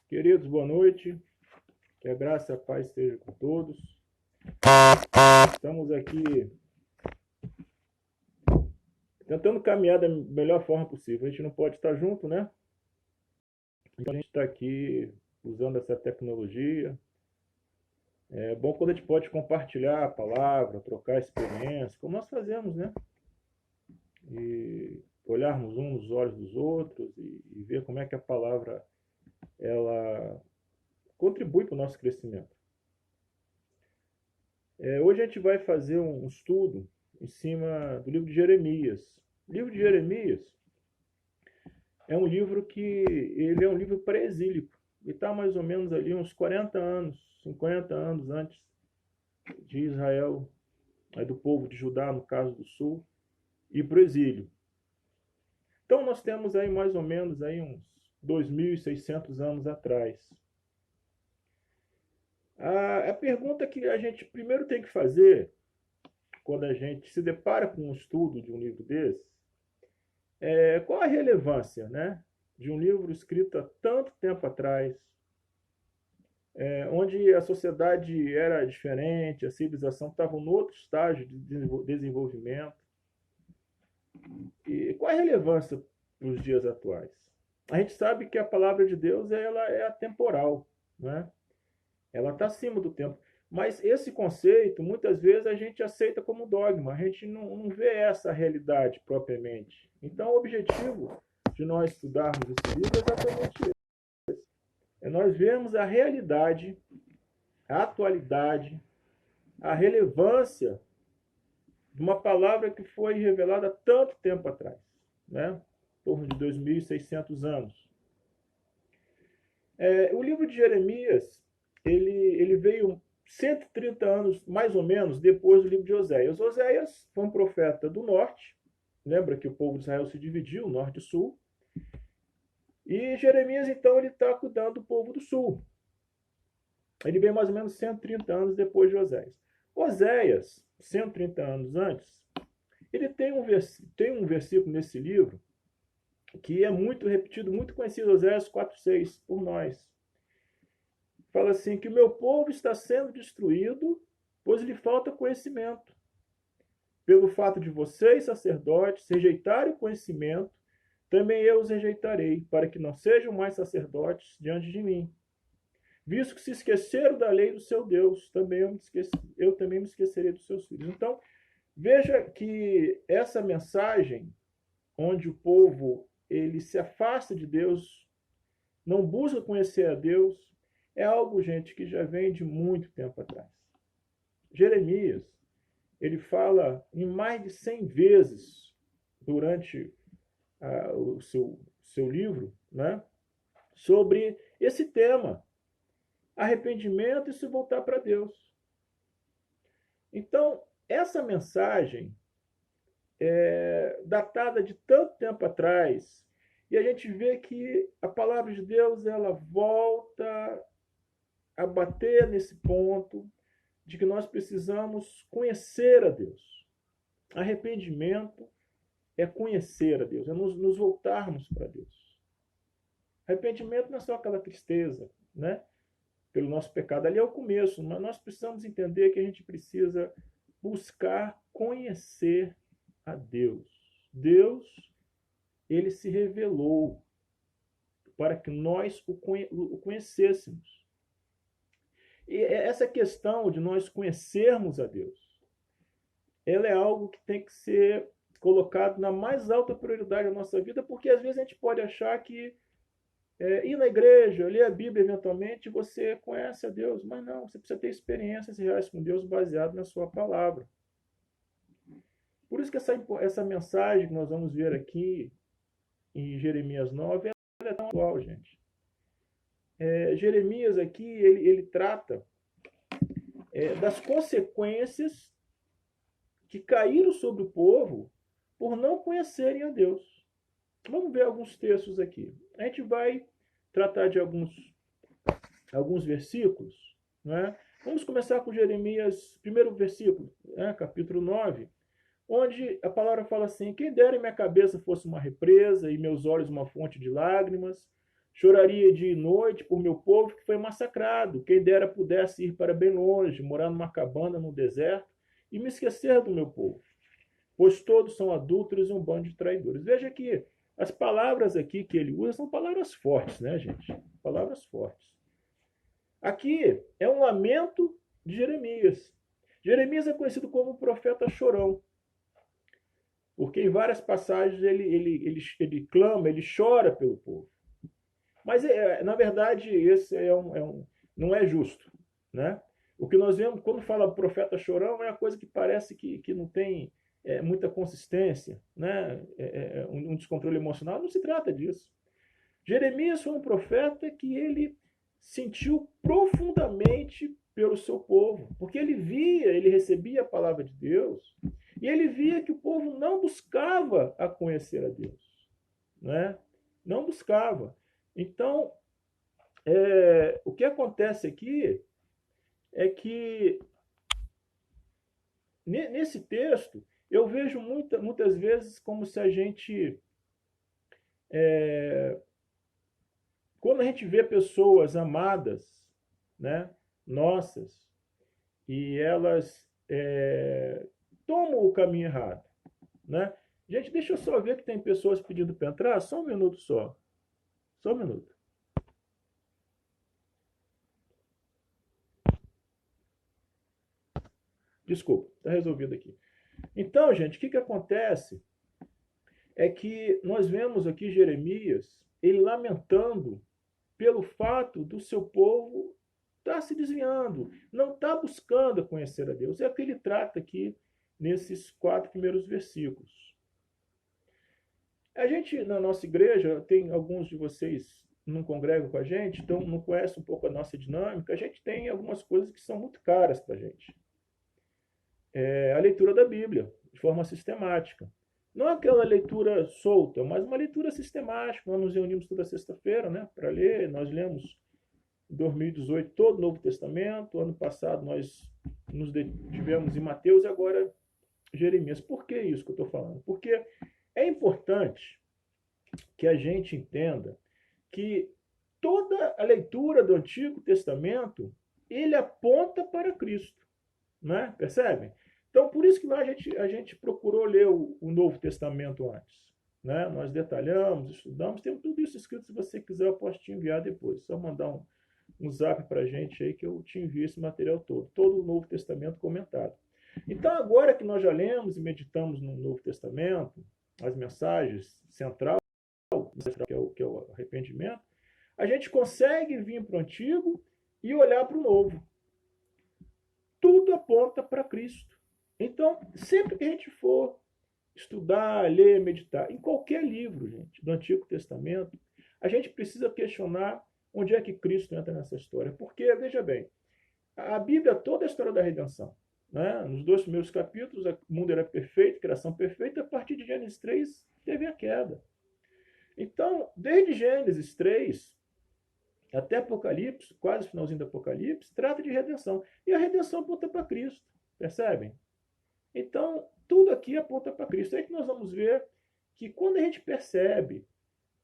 Queridos, boa noite. Que a graça e a paz estejam com todos. Estamos aqui tentando caminhar da melhor forma possível. A gente não pode estar junto, né? Então a gente está aqui usando essa tecnologia. É bom quando a gente pode compartilhar a palavra, trocar experiência, como nós fazemos, né? E olharmos uns nos olhos dos outros e ver como é que a palavra ela contribui para o nosso crescimento. Hoje a gente vai fazer um estudo em cima do livro de Jeremias. O livro de Jeremias é um livro que ele é um livro pré-exílico. Ele está mais ou menos ali uns 40 anos, 50 anos antes de Israel, do povo de Judá, no caso do sul, ir para o exílio. Então nós temos aí mais ou menos aí uns 2.600 anos atrás. A pergunta que a gente primeiro tem que fazer, quando a gente se depara com um estudo de um livro desse, qual a relevância, né, de um livro escrito há tanto tempo atrás, onde a sociedade era diferente, a civilização estava em outro estágio de desenvolvimento. E qual a relevância para os dias atuais? A gente sabe que a palavra de Deus ela é atemporal, né? Ela está acima do tempo. Mas esse conceito, muitas vezes, a gente aceita como dogma. A gente não vê essa realidade propriamente. Então, o objetivo de nós estudarmos esse livro é exatamente esse. É nós vermos a realidade, a atualidade, a relevância de uma palavra que foi revelada há tanto tempo atrás, né? Em torno de 2.600 anos. O livro de Jeremias, ele veio 130 anos, mais ou menos, depois do livro de Oséias. Oséias foi um profeta do norte. Lembra que o povo de Israel se dividiu, norte e sul. E Jeremias, então, ele está cuidando do povo do sul. Ele veio mais ou menos 130 anos depois de Oséias. Oséias, 130 anos antes, ele tem um versículo nesse livro que é muito repetido, muito conhecido, Oséias 4,6, por nós. Fala assim, que o meu povo está sendo destruído, pois lhe falta conhecimento. Pelo fato de vocês, sacerdotes, rejeitarem o conhecimento, também eu os rejeitarei, para que não sejam mais sacerdotes diante de mim. Visto que se esqueceram da lei do seu Deus, eu também me esquecerei dos seus filhos. Então, veja que essa mensagem, onde o povo ele se afasta de Deus, não busca conhecer a Deus, é algo, gente, que já vem de muito tempo atrás. Jeremias, ele fala em mais de 100 vezes durante o seu livro, né, sobre esse tema, arrependimento e se voltar para Deus. Então, essa mensagem datada de tanto tempo atrás, e a gente vê que a palavra de Deus ela volta a bater nesse ponto de que nós precisamos conhecer a Deus. Arrependimento é conhecer a Deus, é nos voltarmos para Deus. Arrependimento não é só aquela tristeza, né, pelo nosso pecado. Ali é o começo, mas nós precisamos entender que a gente precisa buscar conhecer a Deus. Deus, ele se revelou para que nós o conhecêssemos. E essa questão de nós conhecermos a Deus, ela é algo que tem que ser colocado na mais alta prioridade da nossa vida, porque às vezes a gente pode achar que ir na igreja, ler a Bíblia eventualmente, você conhece a Deus, mas não, você precisa ter experiências reais com Deus baseado na sua palavra. Por isso que essa mensagem que nós vamos ver aqui em Jeremias 9, ela é tão atual, gente. Jeremias aqui, ele trata das consequências que caíram sobre o povo por não conhecerem a Deus. Vamos ver alguns textos aqui. A gente vai tratar de alguns versículos, né? Vamos começar com Jeremias, primeiro versículo, né? Capítulo 9, onde a palavra fala assim: quem dera minha cabeça fosse uma represa e meus olhos uma fonte de lágrimas, Choraria dia e noite por meu povo que foi massacrado. Quem dera pudesse ir para bem longe, morar numa cabana no deserto e me esquecer do meu povo. Pois todos são adúlteros e um bando de traidores. Veja que as palavras aqui que ele usa são palavras fortes, né, gente? Palavras fortes. Aqui é um lamento de Jeremias. Jeremias é conhecido como o profeta chorão, porque em várias passagens ele clama, ele chora pelo povo. Mas, na verdade, esse não é justo. Né? O que nós vemos, quando fala profeta chorão, é uma coisa que parece que não tem muita consistência, né? Um descontrole emocional. Não se trata disso. Jeremias foi um profeta que ele sentiu profundamente pelo seu povo, porque ele recebia a palavra de Deus, e ele via que o povo não buscava a conhecer a Deus, né? Não buscava. Então, o que acontece aqui é que, nesse texto, eu vejo muitas vezes como se a gente... quando a gente vê pessoas amadas, né, nossas, e elas tomam o caminho errado, né? Gente, deixa eu só ver que tem pessoas pedindo para entrar. Só um minuto só. Só um minuto. Desculpa, está resolvido aqui. Então, gente, o que acontece é que nós vemos aqui Jeremias, ele lamentando pelo fato do seu povo estar se desviando, não estar buscando conhecer a Deus. É o que ele trata aqui nesses 4 primeiros versículos. A gente, na nossa igreja, tem alguns de vocês não congregam com a gente, então não conhecem um pouco a nossa dinâmica. A gente tem algumas coisas que são muito caras para a gente. A leitura da Bíblia, de forma sistemática. Não aquela leitura solta, mas uma leitura sistemática. Nós nos reunimos toda sexta-feira, né, para ler. Nós lemos em 2018 todo o Novo Testamento. Ano passado nós nos tivemos em Mateus e agora Jeremias. Por que isso que eu estou falando? Porque é importante que a gente entenda que toda a leitura do Antigo Testamento ele aponta para Cristo, né? Percebem? Então, por isso que a gente procurou ler o Novo Testamento antes. Né? Nós detalhamos, estudamos, temos tudo isso escrito. Se você quiser, eu posso te enviar depois. Só mandar um zap para a gente aí que eu te envio esse material todo o Novo Testamento comentado. Então, agora que nós já lemos e meditamos no Novo Testamento, as mensagens central, que é o arrependimento, a gente consegue vir para o Antigo e olhar para o Novo. Tudo aponta para Cristo. Então, sempre que a gente for estudar, ler, meditar, em qualquer livro, gente, do Antigo Testamento, a gente precisa questionar onde é que Cristo entra nessa história. Porque, veja bem, a Bíblia toda é a história da redenção. Né? Nos 2 primeiros capítulos, o mundo era perfeito, criação perfeita, a partir de Gênesis 3 teve a queda. Então, desde Gênesis 3 até Apocalipse, quase o finalzinho do Apocalipse, trata de redenção. E a redenção aponta para Cristo, percebem? Então, tudo aqui aponta para Cristo. É que nós vamos ver que quando a gente percebe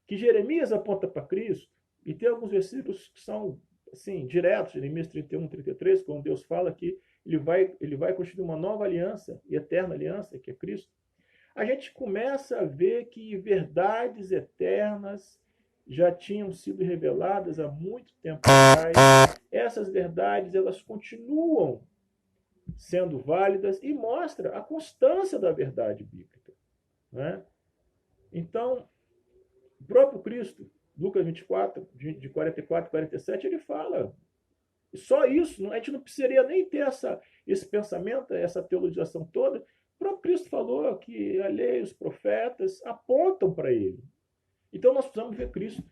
que Jeremias aponta para Cristo, e tem alguns versículos que são assim, diretos, Jeremias 31, 33, quando Deus fala que ele vai constituir uma nova aliança, e eterna aliança, que é Cristo, a gente começa a ver que verdades eternas já tinham sido reveladas há muito tempo atrás. Essas verdades, elas continuam sendo válidas e mostra a constância da verdade bíblica. Né? Então, o próprio Cristo, Lucas 24, de 44 e 47, ele fala, só isso, a gente não precisaria nem ter esse pensamento, essa teologização toda. O próprio Cristo falou que a lei, os profetas apontam para ele. Então nós precisamos ver Cristo.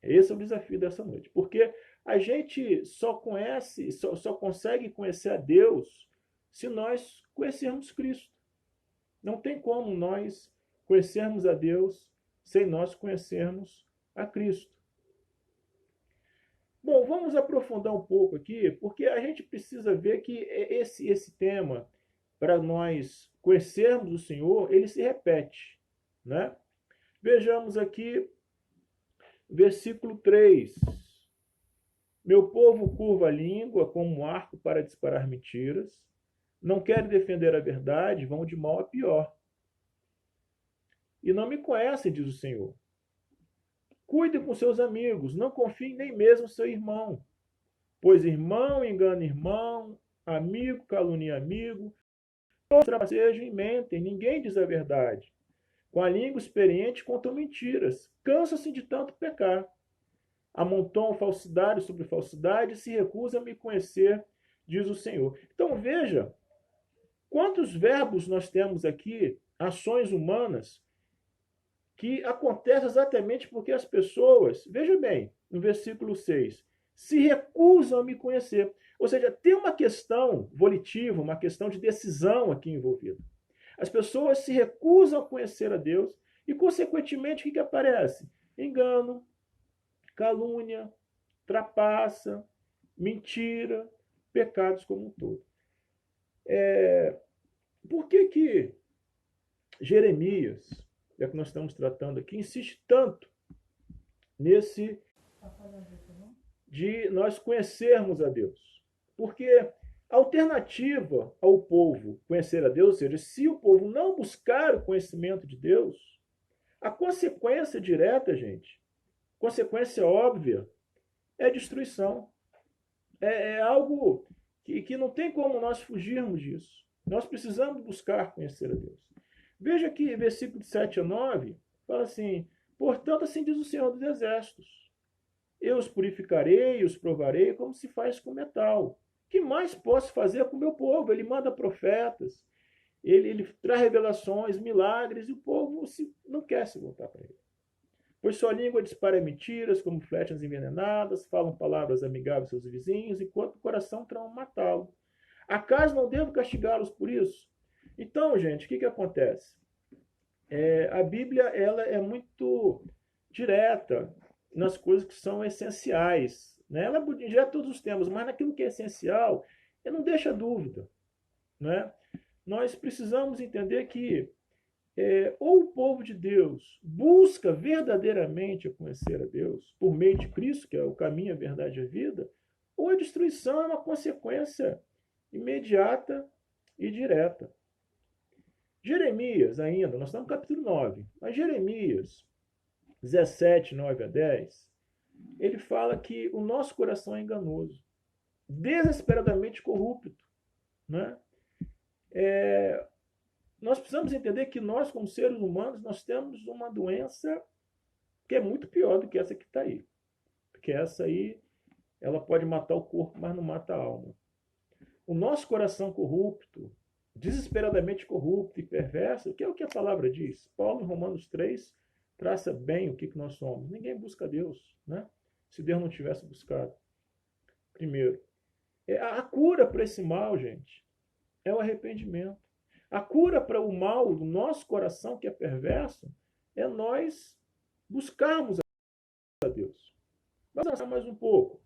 Esse é o desafio dessa noite. Porque a gente só consegue conhecer a Deus se nós conhecermos Cristo. Não tem como nós conhecermos a Deus sem nós conhecermos a Cristo. Bom, vamos aprofundar um pouco aqui, porque a gente precisa ver que esse tema, para nós conhecermos o Senhor, ele se repete. Né? Vejamos aqui Versículo 3. Meu povo curva a língua como um arco para disparar mentiras. Não querem defender a verdade, vão de mal a pior. E não me conhecem, diz o Senhor. Cuide com seus amigos, não confie nem mesmo seu irmão. Pois irmão engana irmão, amigo calunia amigo, todos trapacejam e mentem, ninguém diz a verdade. Com a língua experiente contam mentiras, cansam-se de tanto pecar. Amontoam falsidade sobre falsidade e se recusam a me conhecer, diz o Senhor. Então veja, quantos verbos nós temos aqui, ações humanas, que acontecem exatamente porque as pessoas, veja bem, no versículo 6, se recusam a me conhecer. Ou seja, tem uma questão volitiva, uma questão de decisão aqui envolvida. As pessoas se recusam a conhecer a Deus e, consequentemente, o que aparece? Engano, calúnia, trapaça, mentira, pecados como um todo. Por que Jeremias, é que nós estamos tratando aqui, insiste tanto nesse de nós conhecermos a Deus? Porque a alternativa ao povo conhecer a Deus, ou seja, se o povo não buscar o conhecimento de Deus, a consequência direta, gente, consequência óbvia, é destruição. É algo que não tem como nós fugirmos disso. Nós precisamos buscar conhecer a Deus. Veja aqui, versículo 7 a 9, fala assim: portanto, assim diz o Senhor dos Exércitos, eu os purificarei, os provarei, como se faz com metal. Que mais posso fazer com o meu povo? Ele manda profetas, ele traz revelações, milagres, e o povo não quer se voltar para ele. Pois sua língua dispara mentiras, como flechas envenenadas, falam palavras amigáveis aos seus vizinhos, enquanto o coração trama matá-lo. Acaso não devo castigá-los por isso? Então, gente, o que acontece? A Bíblia ela é muito direta nas coisas que são essenciais. Né? Ela é direta todos os temas, mas naquilo que é essencial, ela não deixa dúvida. Né? Nós precisamos entender que ou o povo de Deus busca verdadeiramente conhecer a Deus por meio de Cristo, que é o caminho, a verdade e a vida, ou a destruição é uma consequência imediata e direta. Jeremias ainda, nós estamos no capítulo 9, mas Jeremias 17, 9 a 10, ele fala que o nosso coração é enganoso, desesperadamente corrupto. Né? Nós precisamos entender que nós, como seres humanos, nós temos uma doença que é muito pior do que essa que está aí. Porque essa aí, ela pode matar o corpo, mas não mata a alma. O nosso coração corrupto, desesperadamente corrupto e perverso, que é o que a palavra diz. Paulo, em Romanos 3, traça bem o que nós somos. Ninguém busca Deus, né? Se Deus não tivesse buscado. Primeiro, a cura para esse mal, gente, é o arrependimento. A cura para o mal do nosso coração, que é perverso, é nós buscarmos a Deus. Vamos avançar mais um pouco.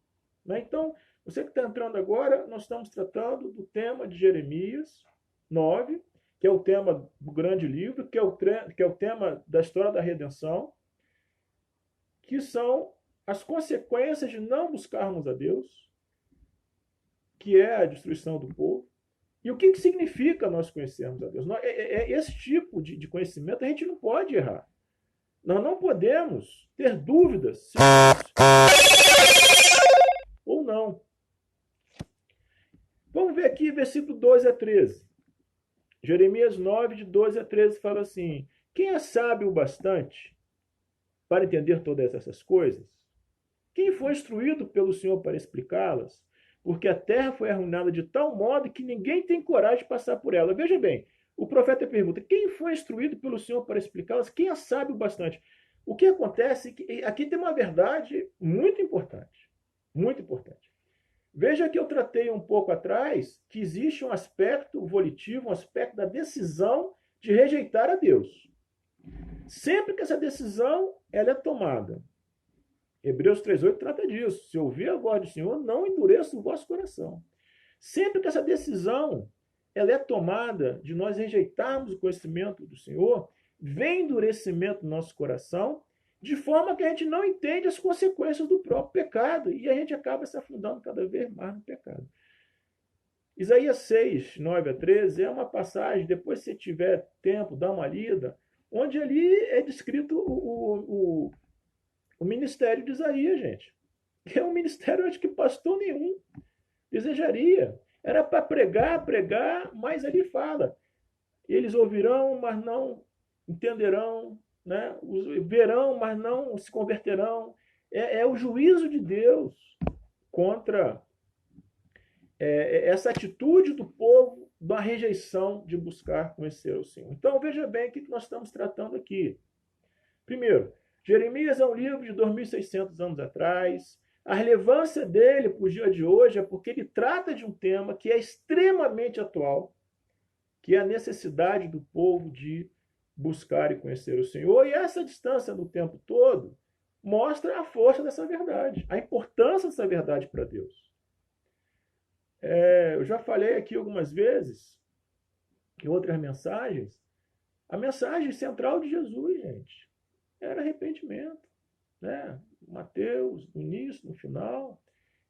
Né? Então, você que está entrando agora, nós estamos tratando do tema de Jeremias 9, que é o tema do grande livro, que é o tema da história da redenção, que são as consequências de não buscarmos a Deus, que é a destruição do povo. E o que significa nós conhecermos a Deus? Esse tipo de conhecimento a gente não pode errar. Nós não podemos ter dúvidas se ou não. Vamos ver aqui versículo 12 a 13. Jeremias 9, de 12 a 13, fala assim: quem é sábio o bastante para entender todas essas coisas? Quem foi instruído pelo Senhor para explicá-las? Porque a terra foi arruinada de tal modo que ninguém tem coragem de passar por ela. Veja bem, o profeta pergunta: quem foi instruído pelo Senhor para explicá-las? Quem é sábio bastante? O que acontece é que aqui tem uma verdade muito importante. Muito importante. Veja que eu tratei um pouco atrás que existe um aspecto volitivo, um aspecto da decisão de rejeitar a Deus. Sempre que essa decisão ela é tomada, Hebreus 3,8 trata disso. Se ouvir a voz do Senhor, não endureça o vosso coração. Sempre que essa decisão ela é tomada de nós rejeitarmos o conhecimento do Senhor, vem endurecimento no nosso coração de forma que a gente não entende as consequências do próprio pecado e a gente acaba se afundando cada vez mais no pecado. Isaías 6, 9 a 13 é uma passagem, depois se você tiver tempo, dá uma lida, onde ali é descrito o ministério de Isaías, gente. Que é um ministério, acho que pastor nenhum desejaria. Era para pregar, pregar, mas ali fala. Eles ouvirão, mas não entenderão, né? Verão, mas não se converterão. É o juízo de Deus contra essa atitude do povo da rejeição de buscar conhecer o Senhor. Então, veja bem o que nós estamos tratando aqui. Primeiro, Jeremias é um livro de 2.600 anos atrás. A relevância dele para o dia de hoje é porque ele trata de um tema que é extremamente atual, que é a necessidade do povo de buscar e conhecer o Senhor. E essa distância no tempo todo mostra a força dessa verdade, a importância dessa verdade para Deus. Eu já falei aqui algumas vezes, em outras mensagens, a mensagem central de Jesus, gente, era arrependimento. Né? Mateus, no início, no final,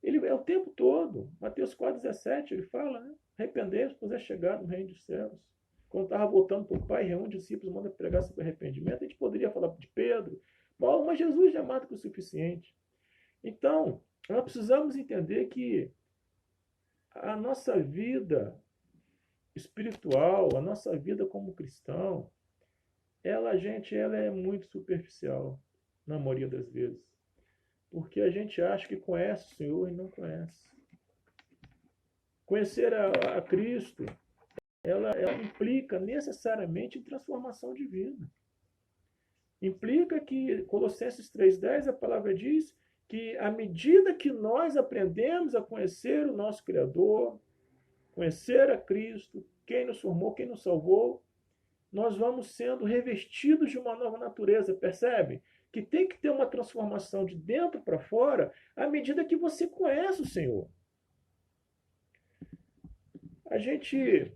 ele é o tempo todo. Mateus 4,17, ele fala, né? Arrependei-vos, pois é chegado no reino dos céus. Quando estava voltando para o Pai, reúne discípulos, manda pregar sobre arrependimento. A gente poderia falar de Pedro, Paulo, mas Jesus já é mais do que o suficiente. Então, nós precisamos entender que a nossa vida espiritual, a nossa vida como cristão, gente, ela é muito superficial, na maioria das vezes. Porque a gente acha que conhece o Senhor e não conhece. Conhecer a Cristo, ela implica necessariamente em transformação de vida. Implica que, Colossenses 3,10, a palavra diz que à medida que nós aprendemos a conhecer o nosso Criador, conhecer a Cristo, quem nos formou, quem nos salvou, nós vamos sendo revestidos de uma nova natureza, percebe? Que tem que ter uma transformação de dentro para fora à medida que você conhece o Senhor. A gente,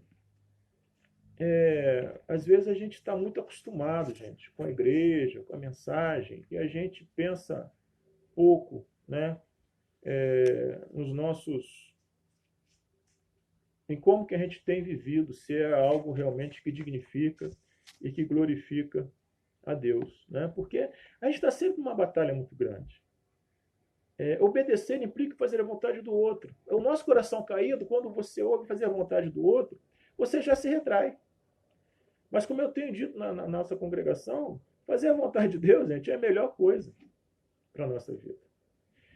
às vezes a gente está muito acostumado, gente, com a igreja, com a mensagem, e a gente pensa pouco, né, nos nossos, em como que a gente tem vivido, se é algo realmente que dignifica e que glorifica a Deus, né? Porque a gente está sempre numa batalha muito grande. Obedecer implica fazer a vontade do outro. O nosso coração caído, quando você ouve fazer a vontade do outro, você já se retrai. Mas como eu tenho dito na nossa congregação, fazer a vontade de Deus, gente, é a melhor coisa para a nossa vida.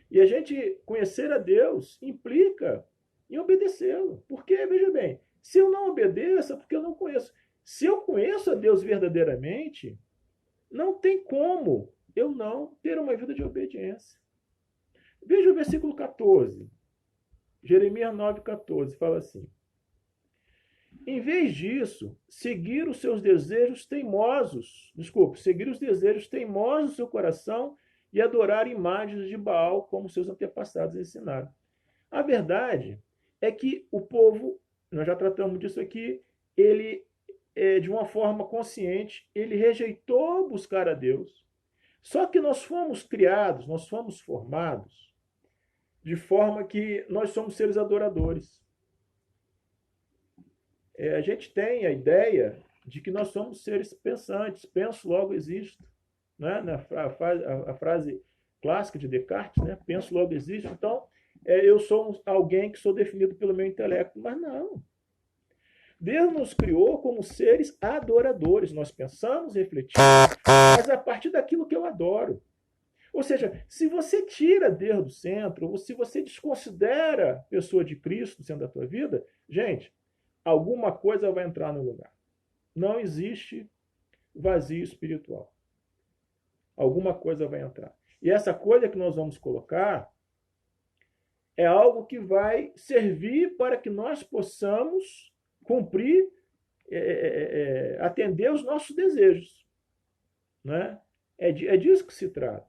E a gente conhecer a Deus implica em obedecê-lo. Porque, veja bem, se eu não obedeço é porque eu não conheço. Se eu conheço a Deus verdadeiramente, não tem como eu não ter uma vida de obediência. Veja o versículo 14. Jeremias 9,14 fala assim: em vez disso, seguir os desejos teimosos do seu coração e adorar imagens de Baal, como seus antepassados ensinaram. A verdade é que o povo, nós já tratamos disso aqui, ele, de uma forma consciente, ele rejeitou buscar a Deus. Só que nós fomos criados, nós fomos formados de forma que nós somos seres adoradores. A gente tem a ideia de que nós somos seres pensantes, penso, logo existo. Né? A frase clássica de Descartes, né? Penso, logo existo. Então, eu sou alguém que sou definido pelo meu intelecto, mas não. Deus nos criou como seres adoradores. Nós pensamos, refletimos, mas a partir daquilo que eu adoro. Ou seja, se você tira Deus do centro, ou se você desconsidera a pessoa de Cristo do centro da tua vida, gente, alguma coisa vai entrar no lugar. Não existe vazio espiritual. Alguma coisa vai entrar. E essa coisa que nós vamos colocar é algo que vai servir para que nós possamos cumprir, atender os nossos desejos. Né? É disso que se trata.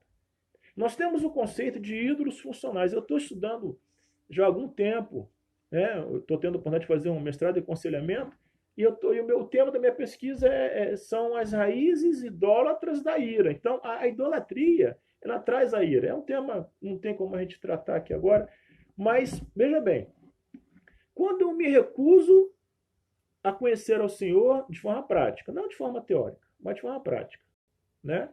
Nós temos o conceito de ídolos funcionais. Eu estou estudando já há algum tempo, né? Eu estou tendo a oportunidade de fazer um mestrado em aconselhamento, E o meu tema da minha pesquisa são as raízes idólatras da ira. Então, a idolatria, ela traz a ira. É um tema, não tem como a gente tratar aqui agora, mas veja bem, quando eu me recuso a conhecer ao Senhor de forma prática, não de forma teórica, mas de forma prática, né?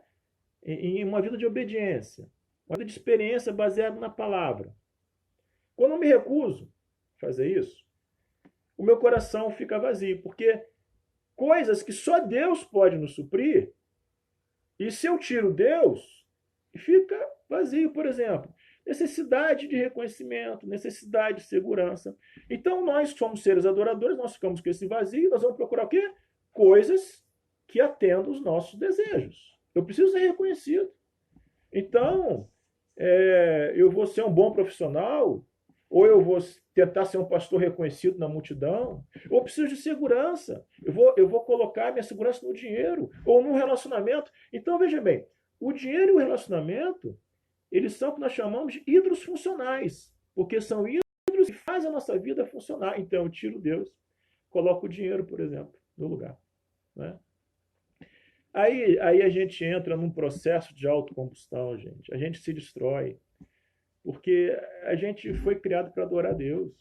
Em uma vida de obediência, uma vida de experiência baseada na palavra. Quando eu me recuso a fazer isso, o meu coração fica vazio, porque coisas que só Deus pode nos suprir, e se eu tiro Deus, fica vazio, por exemplo. Necessidade de reconhecimento, necessidade de segurança. Então, nós somos seres adoradores, nós ficamos com esse vazio, nós vamos procurar o quê? Coisas que atendam os nossos desejos. Eu preciso ser reconhecido. Então, eu vou ser um bom profissional, ou eu vou tentar ser um pastor reconhecido na multidão, ou eu preciso de segurança. Eu vou colocar minha segurança no dinheiro, ou num relacionamento. Então, veja bem, o dinheiro e o relacionamento, eles são o que nós chamamos de ídolos funcionais, porque são ídolos que fazem a nossa vida funcionar. Então, eu tiro Deus, coloco o dinheiro, por exemplo, no lugar. Né? Aí a gente entra num processo de autocombustão, gente. A gente se destrói. Porque a gente foi criado para adorar a Deus.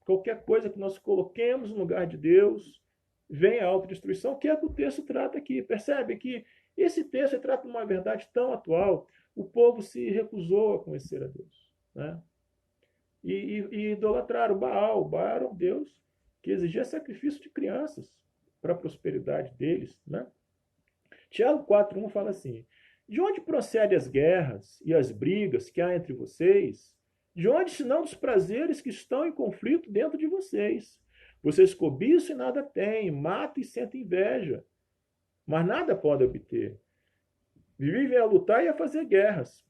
Qualquer coisa que nós coloquemos no lugar de Deus, vem a autodestruição, que é o que o texto trata aqui. Percebe que esse texto trata de uma verdade tão atual. O povo se recusou a conhecer a Deus. Né? E idolatraram Baal. Baal era um Deus que exigia sacrifício de crianças para a prosperidade deles. Né? Tiago 4,1 fala assim: de onde procedem as guerras e as brigas que há entre vocês? De onde, senão dos prazeres que estão em conflito dentro de vocês? Vocês cobiçam e nada têm, matam e sentem inveja, mas nada podem obter. Vivem a lutar e a fazer guerras.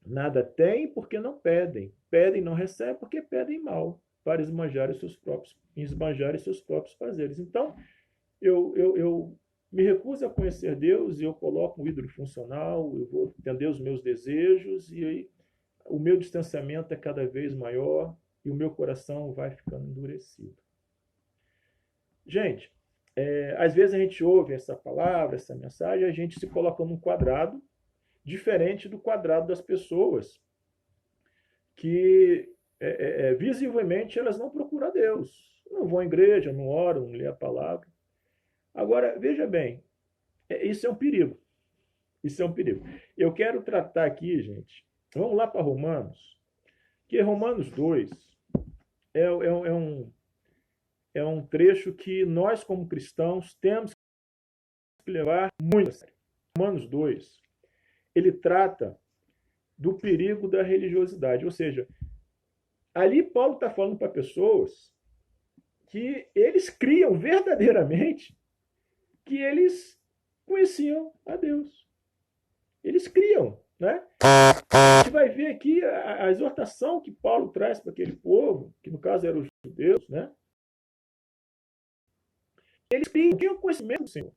Nada têm porque não pedem. Pedem e não recebem porque pedem mal, para esbanjarem seus próprios prazeres. Então, eu me recuso a conhecer Deus e eu coloco um ídolo funcional, eu vou atender os meus desejos e aí o meu distanciamento é cada vez maior e o meu coração vai ficando endurecido. Gente, às vezes a gente ouve essa palavra, essa mensagem, a gente se coloca num quadrado diferente do quadrado das pessoas que visivelmente elas não procuram a Deus. Não vão à igreja, não oram, não lê a palavra. Agora, veja bem, isso é um perigo. Isso é um perigo. Eu quero tratar aqui, gente, vamos lá para Romanos, que Romanos 2 é um trecho que nós, como cristãos, temos que levar muito a sério. Romanos 2, ele trata do perigo da religiosidade, ou seja, ali Paulo está falando para pessoas que eles criam verdadeiramente que eles conheciam a Deus. Eles criam, né? A gente vai ver aqui a exortação que Paulo traz para aquele povo, que no caso eram os judeus, né? Eles criam o conhecimento do Senhor.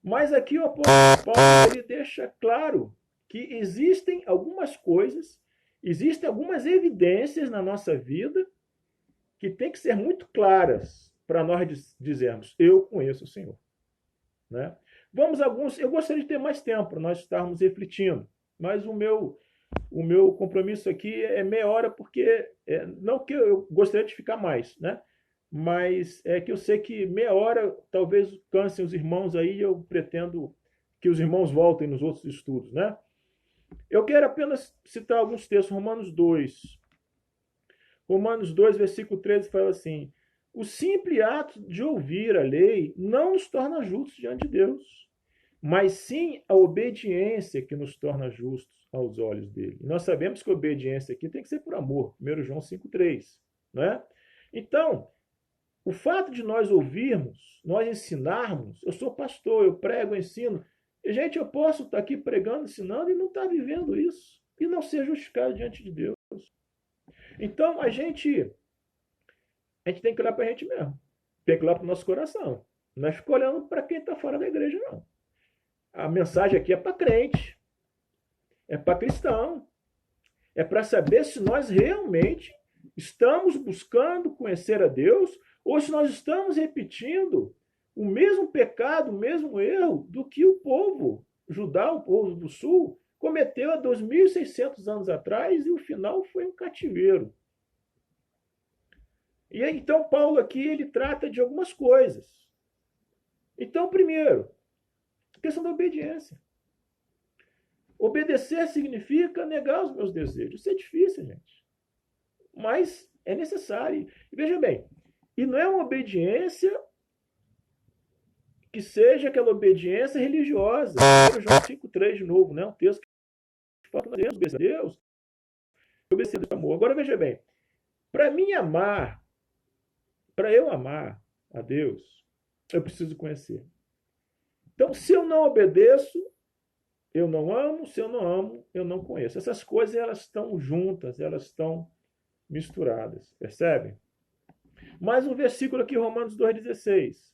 Mas aqui o apóstolo Paulo ele deixa claro que existem algumas coisas, existem algumas evidências na nossa vida que tem que ser muito claras para nós dizermos, eu conheço o Senhor. Né? Vamos a alguns. Eu gostaria de ter mais tempo para nós estarmos refletindo, mas o meu compromisso aqui é meia hora, porque não que eu gostaria de ficar mais, né? Mas é que eu sei que meia hora talvez cansem os irmãos aí, e eu pretendo que os irmãos voltem nos outros estudos, né? Eu quero apenas citar alguns textos. Romanos 2. Romanos 2, versículo 13 fala assim: o simples ato de ouvir a lei não nos torna justos diante de Deus, mas sim a obediência que nos torna justos aos olhos dele. E nós sabemos que a obediência aqui tem que ser por amor, 1 João 5,3. Né? Então, o fato de nós ouvirmos, nós ensinarmos, eu sou pastor, eu prego, eu ensino, e, gente, eu posso estar aqui pregando, ensinando e não estar vivendo isso, e não ser justificado diante de Deus. Então, a gente tem que olhar para a gente mesmo. Tem que olhar para o nosso coração. Não é ficar olhando para quem está fora da igreja, não. A mensagem aqui é para crente. É para cristão. É para saber se nós realmente estamos buscando conhecer a Deus ou se nós estamos repetindo o mesmo pecado, o mesmo erro do que o povo judeu, o povo do sul, cometeu há 2.600 anos atrás, e o final foi um cativeiro. E aí, então Paulo aqui ele trata de algumas coisas. Então, primeiro, a questão da obediência. Obedecer significa negar os meus desejos. Isso é difícil, gente. Mas é necessário. E veja bem, e não é uma obediência que seja aquela obediência religiosa. 1 João 5,3 de novo, né? Um texto que fala que nós devemos obedecer a Deus, obedecer a Deus amor. Agora veja bem, para mim amar, para eu amar a Deus, eu preciso conhecer. Então, se eu não obedeço, eu não amo. Se eu não amo, eu não conheço. Essas coisas elas estão juntas, elas estão misturadas, percebe? Mais um versículo aqui, Romanos 2,16.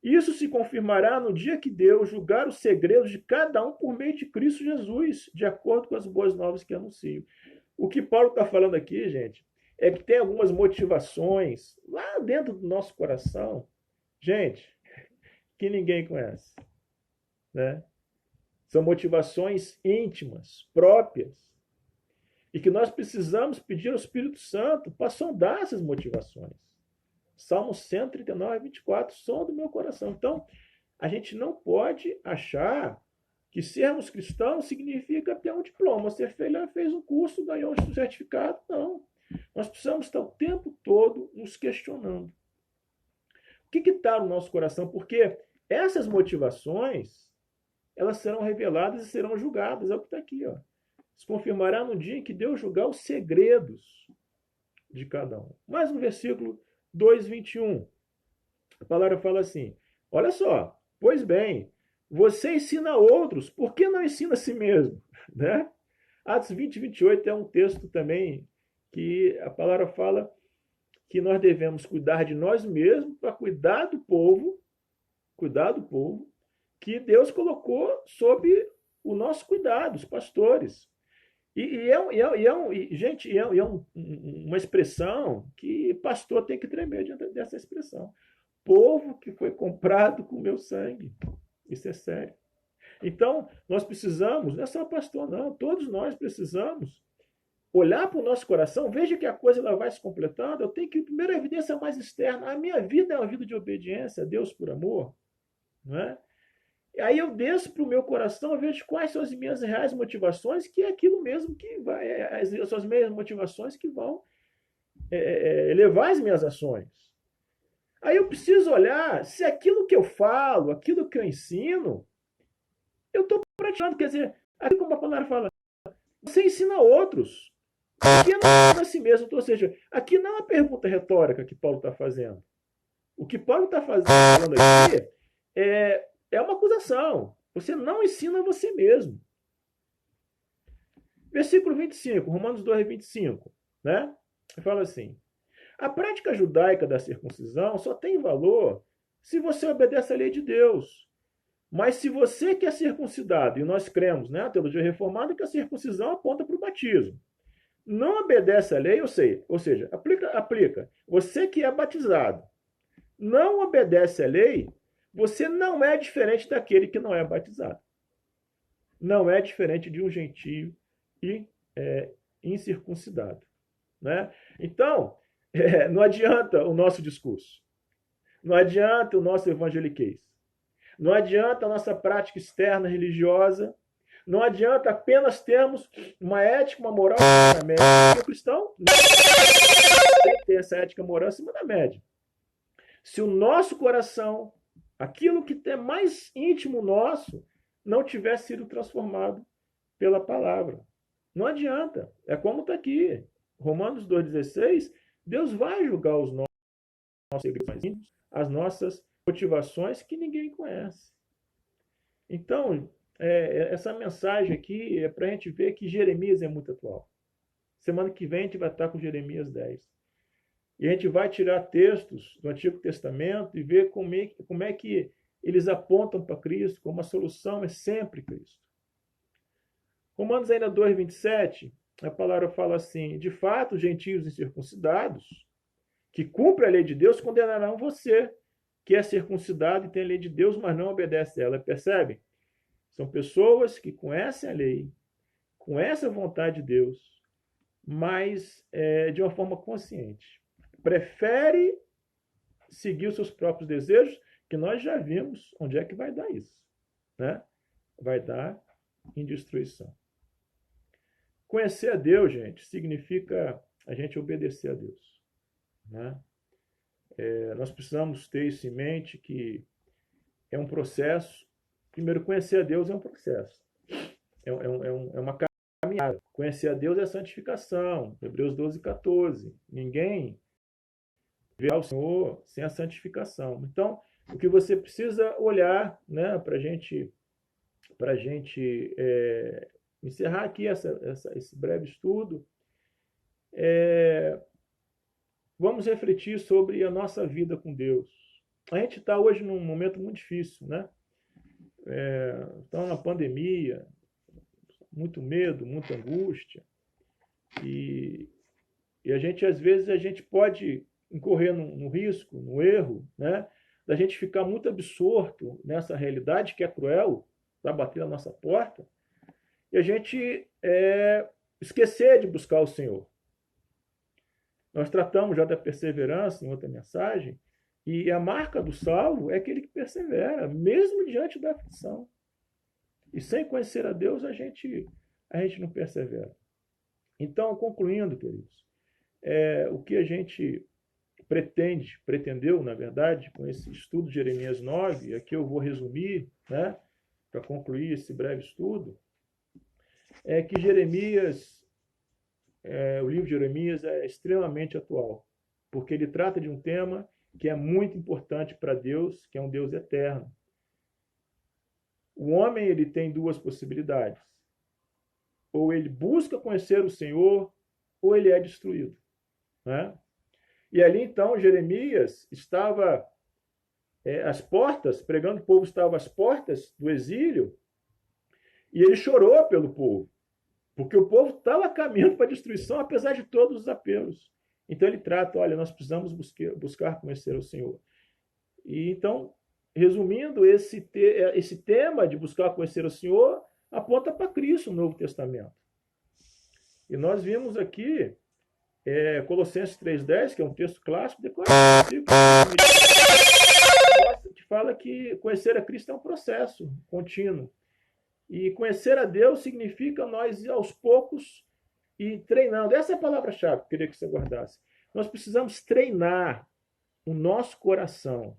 Isso se confirmará no dia que Deus julgar os segredos de cada um por meio de Cristo Jesus, de acordo com as boas novas que anuncio. O que Paulo está falando aqui, gente, é que tem algumas motivações lá dentro do nosso coração, gente, que ninguém conhece, né? São motivações íntimas, próprias, e que nós precisamos pedir ao Espírito Santo para sondar essas motivações. Salmo 139, 24, som do meu coração. Então, a gente não pode achar que sermos cristãos significa ter um diploma. Você fez um curso, ganhou um certificado. Não. Nós precisamos estar o tempo todo nos questionando. O que está no nosso coração? Porque essas motivações, elas serão reveladas e serão julgadas. É o que está aqui. Ó. Se confirmará no dia em que Deus julgar os segredos de cada um. Mais um versículo 2,21. A palavra fala assim, olha só, pois bem, você ensina outros, por que não ensina a si mesmo? Né? Atos 20, 28 é um texto também que a palavra fala que nós devemos cuidar de nós mesmos para cuidar do povo que Deus colocou sob o nosso cuidado, os pastores. Gente, é uma expressão que pastor tem que tremer diante dessa expressão. Povo que foi comprado com meu sangue. Isso é sério. Então, nós precisamos, não é só pastor, não, todos nós precisamos olhar para o nosso coração, veja que a coisa ela vai se completando. Eu tenho que, primeiro, a evidência mais externa. A minha vida é uma vida de obediência a Deus por amor. Não é? Aí eu desço para o meu coração, eu vejo quais são as minhas reais motivações, que é aquilo mesmo que vai, são as minhas motivações que vão levar as minhas ações. Aí eu preciso olhar se aquilo que eu falo, aquilo que eu ensino, eu estou praticando. Quer dizer, aqui como a palavra fala, você ensina outros. Aqui não ensina a si mesmo. Ou seja, aqui não é uma pergunta retórica que Paulo está fazendo. O que Paulo está falando aqui é uma acusação. Você não ensina você mesmo. Versículo 25, Romanos 2, 25. Né? Fala assim, a prática judaica da circuncisão só tem valor se você obedece à lei de Deus. Mas se você que é circuncidado, e nós cremos, né, a teologia reformada, que a circuncisão aponta para o batismo, não obedece à lei, ou seja, aplica. Você que é batizado, não obedece à lei, você não é diferente daquele que não é batizado. Não é diferente de um gentio e incircuncidado. Né? Então, não adianta o nosso discurso. Não adianta o nosso evangeliquez. Não adianta a nossa prática externa religiosa. Não adianta apenas termos uma ética, uma moral acima da média. Porque o cristão tem que ter essa ética moral acima da média. Se o nosso coração, aquilo que é mais íntimo nosso, não tiver sido transformado pela palavra. Não adianta. É como está aqui. Romanos 2,16, Deus vai julgar os nossos segredos, as nossas motivações que ninguém conhece. Então, essa mensagem aqui é para a gente ver que Jeremias é muito atual. Semana que vem a gente vai estar com Jeremias 10. E a gente vai tirar textos do Antigo Testamento e ver como é que eles apontam para Cristo, como a solução é sempre Cristo. Romanos ainda 2,27, a palavra fala assim, de fato, os gentios incircuncidados, que cumprem a lei de Deus, condenarão você, que é circuncidado e tem a lei de Deus, mas não obedece a ela. Percebem? São pessoas que conhecem a lei, conhecem a vontade de Deus, mas de uma forma consciente. Prefere seguir os seus próprios desejos, que nós já vimos onde é que vai dar isso, né? Vai dar em destruição. Conhecer a Deus, gente, significa a gente obedecer a Deus, né? Nós precisamos ter isso em mente, que é um processo. Primeiro, conhecer a Deus é um processo. É uma caminhada. Conhecer a Deus é santificação. Hebreus 12:14. Ninguém vê ao Senhor sem a santificação. Então, o que você precisa olhar, né, para a gente encerrar aqui esse breve estudo, vamos refletir sobre a nossa vida com Deus. A gente está hoje num momento muito difícil, né? Estamos na pandemia, muito medo, muita angústia, e a gente, às vezes, a gente pode incorrer no risco, no erro, né? Da gente ficar muito absorto nessa realidade que é cruel, está batendo a nossa porta, e a gente esquecer de buscar o Senhor. Nós tratamos já da perseverança em outra mensagem, e a marca do salvo é aquele que persevera, mesmo diante da aflição. E sem conhecer a Deus, a gente não persevera. Então, concluindo, queridos, o que a gente pretendeu, na verdade, com esse estudo de Jeremias 9, aqui eu vou resumir, né, para concluir esse breve estudo, é que o livro de Jeremias é extremamente atual, porque ele trata de um tema que é muito importante para Deus, que é um Deus eterno. O homem, ele tem duas possibilidades. Ou ele busca conhecer o Senhor, ou ele é destruído, né? E ali, então, Jeremias estava às portas, pregando, o povo estava às portas do exílio, e ele chorou pelo povo, porque o povo estava caminhando para a destruição, apesar de todos os apelos. Então ele trata, olha, nós precisamos buscar conhecer o Senhor. E então, resumindo, esse tema de buscar conhecer o Senhor aponta para Cristo no Novo Testamento. E nós vimos aqui Colossenses 3,10, que é um texto clássico, que fala que conhecer a Cristo é um processo contínuo. E conhecer a Deus significa nós ir aos poucos e treinando. Essa é a palavra-chave que eu queria que você guardasse. Nós precisamos treinar o nosso coração.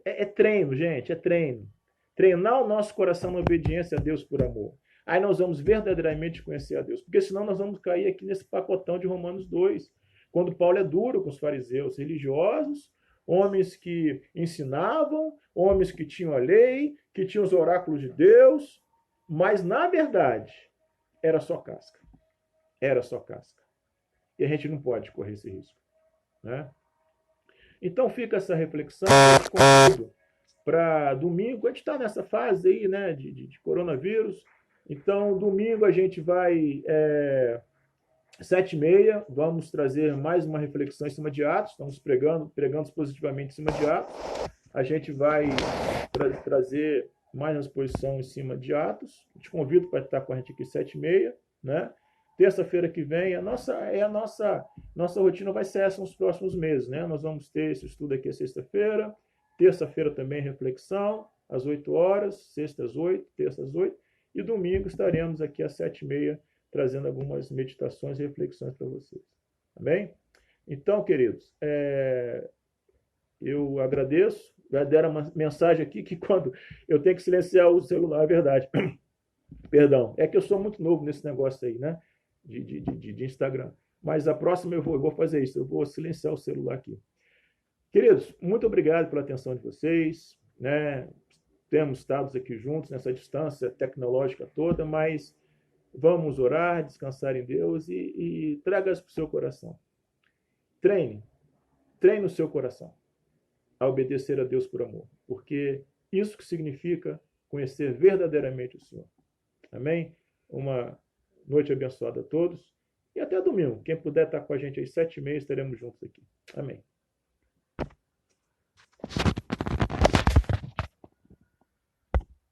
É treino, gente, é treino. Treinar o nosso coração na obediência a Deus por amor. Aí nós vamos verdadeiramente conhecer a Deus. Porque senão nós vamos cair aqui nesse pacotão de Romanos 2, quando Paulo é duro com os fariseus religiosos, homens que ensinavam, homens que tinham a lei, que tinham os oráculos de Deus, mas na verdade era só casca. Era só casca. E a gente não pode correr esse risco, né? Então fica essa reflexão, para domingo. A gente está nessa fase aí, né, de coronavírus. Então, domingo a gente vai 7h30, vamos trazer mais uma reflexão em cima de Atos. Estamos pregando positivamente em cima de Atos. A gente vai trazer mais uma exposição em cima de Atos. Te convido para estar com a gente aqui 7h30, né? Terça-feira que vem, a nossa rotina vai ser essa nos próximos meses, né? Nós vamos ter esse estudo aqui sexta-feira, terça-feira também reflexão, às 8 horas, sexta às 8, terça às 8, e domingo estaremos aqui às 7h30, trazendo algumas meditações e reflexões para vocês. Tá bem? Então, queridos, eu agradeço. Já deram uma mensagem aqui que quando eu tenho que silenciar o celular, é verdade. Perdão, é que eu sou muito novo nesse negócio aí, né? De Instagram. Mas a próxima eu vou fazer isso, eu vou silenciar o celular aqui. Queridos, muito obrigado pela atenção de vocês, né? Temos estado aqui juntos nessa distância tecnológica toda, mas vamos orar, descansar em Deus e traga isso para o seu coração. Treine o seu coração a obedecer a Deus por amor, porque isso que significa conhecer verdadeiramente o Senhor. Amém? Uma noite abençoada a todos e até domingo. Quem puder estar com a gente às 7h30, estaremos juntos aqui. Amém.